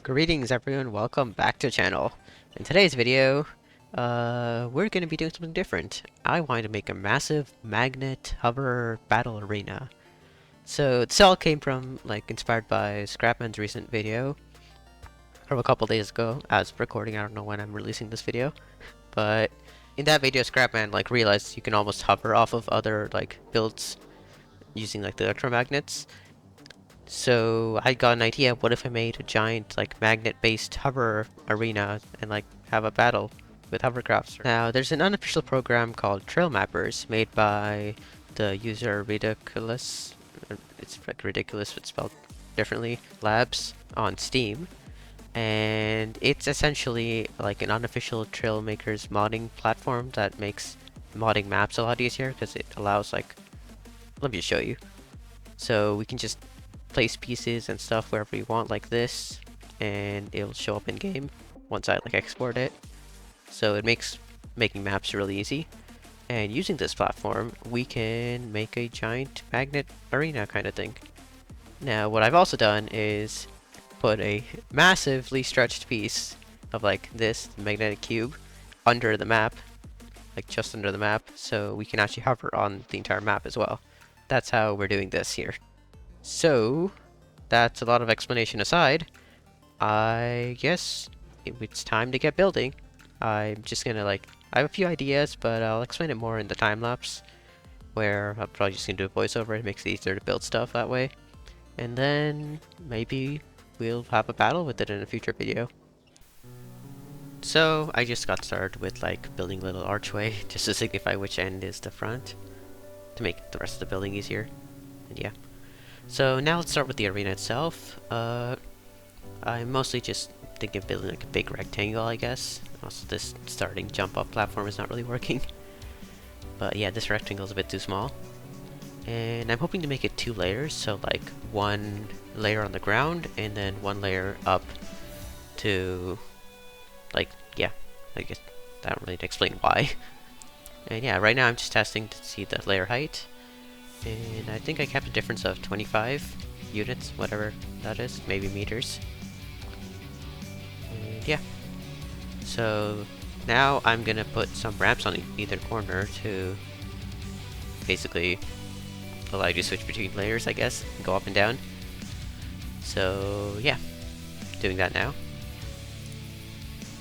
Greetings everyone, welcome back to the channel. In today's video, we're going to be doing something different. I wanted to make a massive magnet hover battle arena. So this all came from, inspired by Scrapman's recent video from a couple days ago. As recording, I don't know when I'm releasing this video. But in that video, Scrapman, realized you can almost hover off of other, builds using, the electromagnets. So I got an idea, what if I made a giant magnet-based hover arena and have a battle with hovercrafts. Now there's an unofficial program called Trailmakers made by the user Ridiculous, it's ridiculous but spelled differently, labs on Steam. And it's essentially an unofficial Trailmakers modding platform that makes modding maps a lot easier because it allows let me just show you. So we can just place pieces and stuff wherever we want like this, and it'll show up in game once I export it. So it makes making maps really easy. And using this platform, we can make a giant magnet arena kind of thing. Now what I've also done is put a massively stretched piece of this magnetic cube under the map, just under the map, so we can actually hover on the entire map as well. That's how we're doing this here. So, that's a lot of explanation aside, I guess it's time to get building. I'm just gonna I have a few ideas, but I'll explain it more in the time-lapse, where I'm probably just gonna do a voiceover. It makes it easier to build stuff that way. And then, maybe we'll have a battle with it in a future video. So, I just got started with building a little archway, just to signify which end is the front, to make the rest of the building easier. And yeah. So now let's start with the arena itself. I'm mostly just thinking of building a big rectangle, I guess. Also, this starting jump up platform is not really working. But yeah, this rectangle is a bit too small. And I'm hoping to make it 2 layers, so one layer on the ground and then 1 layer up to yeah, I guess I don't really need to explain why. And yeah, right now I'm just testing to see the layer height. And I think I kept a difference of 25 units, whatever that is, maybe meters. And yeah. So now I'm gonna put some ramps on either corner to basically allow you to switch between layers, I guess, and go up and down. So yeah, doing that now.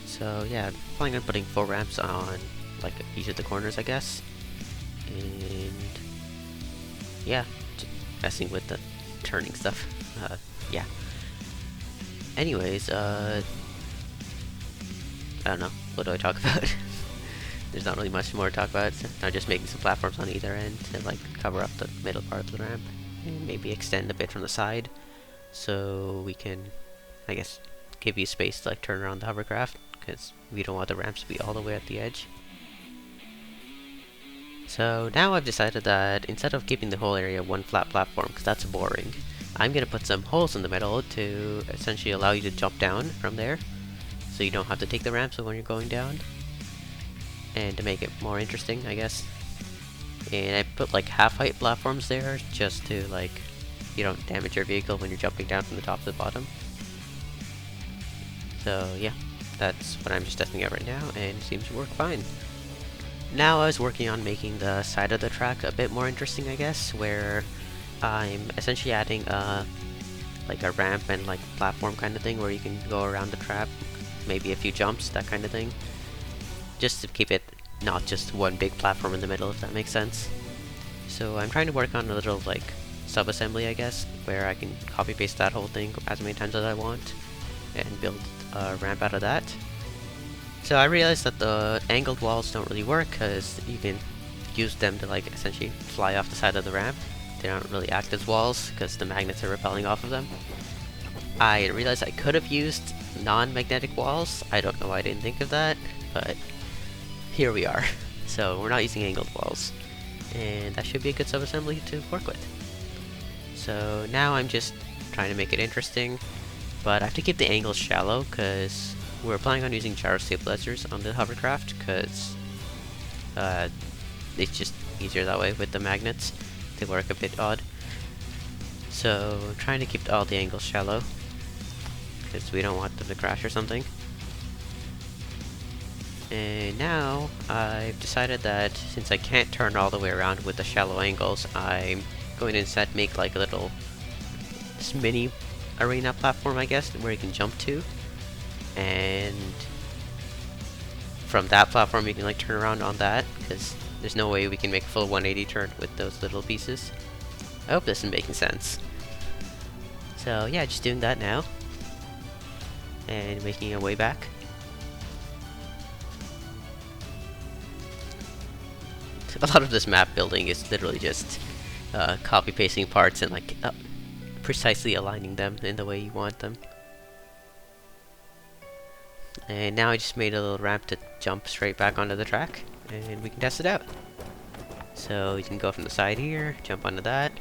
So yeah, I'm planning on putting 4 ramps on each of the corners, I guess. And yeah, just messing with the turning stuff. Yeah. Anyways, I don't know. What do I talk about? There's not really much more to talk about. I'm just making some platforms on either end to cover up the middle part of the ramp. And maybe extend a bit from the side. So we can, I guess, give you space to turn around the hovercraft. Because we don't want the ramps to be all the way at the edge. So now I've decided that instead of keeping the whole area one flat platform, because that's boring, I'm going to put some holes in the middle to essentially allow you to jump down from there, so you don't have to take the ramps when you're going down, and to make it more interesting, I guess. And I put half-height platforms there, just to you don't damage your vehicle when you're jumping down from the top to the bottom. So yeah, that's what I'm just testing out right now, and it seems to work fine. Now I was working on making the side of the track a bit more interesting, I guess, where I'm essentially adding a ramp and platform kind of thing where you can go around the track, maybe a few jumps, that kind of thing, just to keep it not just one big platform in the middle, if that makes sense. So I'm trying to work on a little sub-assembly, I guess, where I can copy paste that whole thing as many times as I want and build a ramp out of that. So I realized that the angled walls don't really work because you can use them to essentially fly off the side of the ramp. They don't really act as walls because the magnets are repelling off of them. I realized I could have used non-magnetic walls. I don't know why I didn't think of that, but here we are. So we're not using angled walls, and that should be a good sub-assembly to work with. So now I'm just trying to make it interesting, but I have to keep the angles shallow because we're planning on using gyro stabilizers on the hovercraft because it's just easier that way with the magnets. They work a bit odd. So I'm trying to keep all the angles shallow. because we don't want them to crash or something. And now I've decided that since I can't turn all the way around with the shallow angles, I'm going to instead make like a little mini arena platform, I guess, where you can jump to. And from that platform you can like turn around on that, because there's no way we can make a full 180 turn with those little pieces. I hope this is making sense. So yeah, just doing that now. And making our way back. A lot of this map building is literally just copy pasting parts and like precisely aligning them in the way you want them. And now I just made a little ramp to jump straight back onto the track, and we can test it out. So you can go from the side here, jump onto that,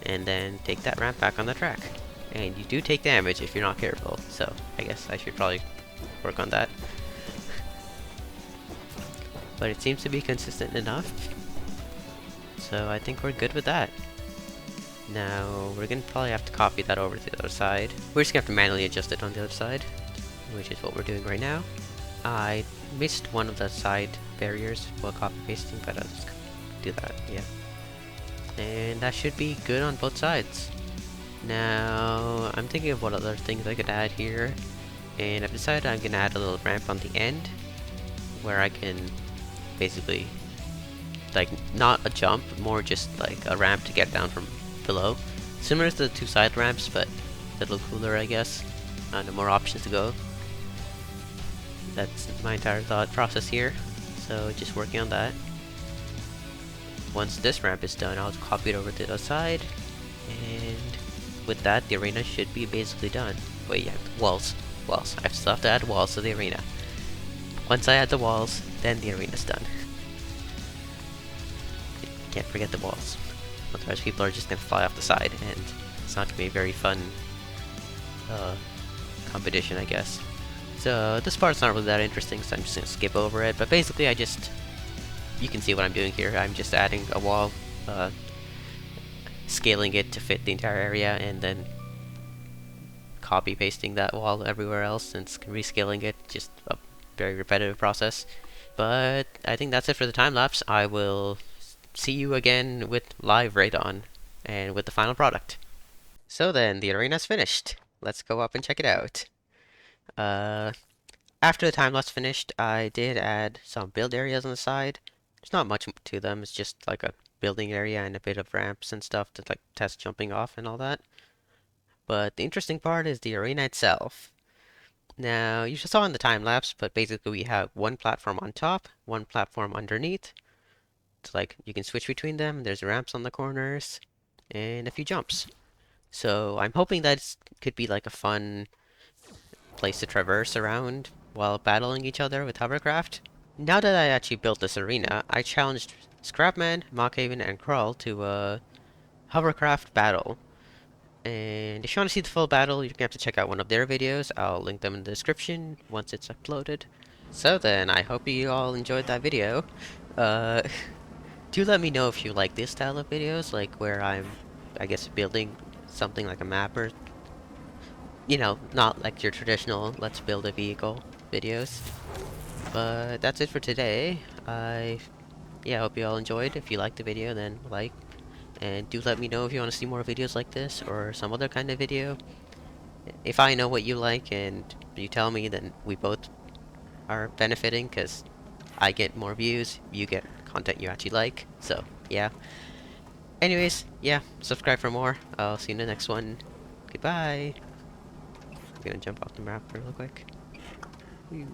and then take that ramp back on the track. And you do take damage if you're not careful, so I guess I should probably work on that. But it seems to be consistent enough, so I think we're good with that. Now, we're gonna probably have to copy that over to the other side. We're just gonna have to manually adjust it on the other side, which is what we're doing right now. I missed one of the side barriers while copy pasting, but I'll just do that, yeah. And that should be good on both sides. Now, I'm thinking of what other things I could add here, and I've decided I'm gonna add a little ramp on the end, where I can basically, like, not a jump, more just like a ramp to get down from below. Similar to the two side ramps, but a little cooler, I guess. And more options to go. That's my entire thought process here. So just working on that. Once this ramp is done, I'll copy it over to the other side. And with that, the arena should be basically done. Wait, yeah, walls. Walls. I still have to add walls to the arena. Once I add the walls, then the arena's done. Can't forget the walls. Otherwise people are just gonna fly off the side, and it's not gonna be a very fun competition, I guess. So this part's not really that interesting, so I'm just gonna skip over it. But basically you can see what I'm doing here. I'm just adding a wall, scaling it to fit the entire area, and then copy pasting that wall everywhere else, and rescaling it. Just a very repetitive process. But I think that's it for the time lapse. I will see you again with live radon and with the final product. So then, the arena's finished. Let's go up and check it out. After the time lapse finished, I did add some build areas on the side. There's not much to them. It's just like a building area and a bit of ramps and stuff to like test jumping off and all that. But the interesting part is the arena itself. Now, you saw in the time lapse, but basically we have one platform on top, one platform underneath. It's like you can switch between them. There's ramps on the corners and a few jumps. So I'm hoping that it could be like a fun place to traverse around while battling each other with Hovercraft. Now that I actually built this arena, I challenged Scrapman, MachHaven, and Krawll to a Hovercraft battle. And if you want to see the full battle, you're gonna have to check out one of their videos. I'll link them in the description once it's uploaded. So then, I hope you all enjoyed that video. Do let me know if you like this style of videos, like where I'm, I guess, building something like a map, or, you know, not like your traditional let's build a vehicle videos. But that's it for today. Yeah, hope you all enjoyed. If you liked the video, then like. And do let me know if you want to see more videos like this, or some other kind of video. If I know what you like and you tell me, then we both are benefiting, because I get more views, you get content you actually like. So, yeah. Anyways, yeah, subscribe for more. I'll see you in the next one. Goodbye. I'm gonna jump off the map real quick. Whew.